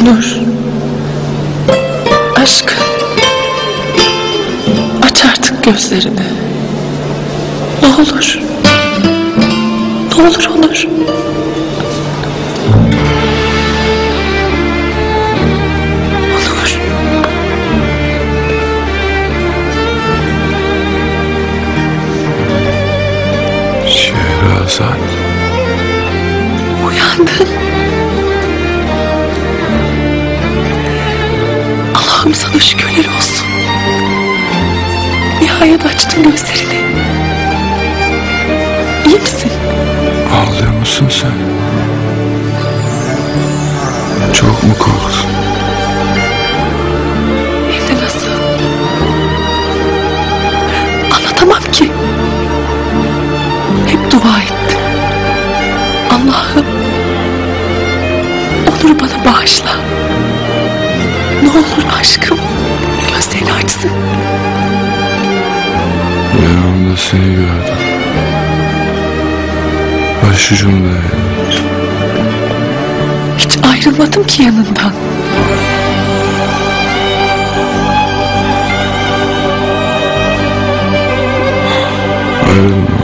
Onur. Aşkım. Aç artık gözlerini. Ne olur. Ne olur Onur. Onur. Şehrazat. Uyandın. Allah'ım sana şükürler olsun. Nihayet açtın gözlerini. İyi misin? Ağlıyor musun sen? Çok mu korktun? Hem de nasıl? Anlatamam ki. Hep dua ettim. Allah'ım, Onur'u bana bağışla. Ne olur aşkım, gözlerini açsın. Rüyamda seni gördüm. Başucumdaydı. Hiç ayrılmadım ki yanından. Ayrılma.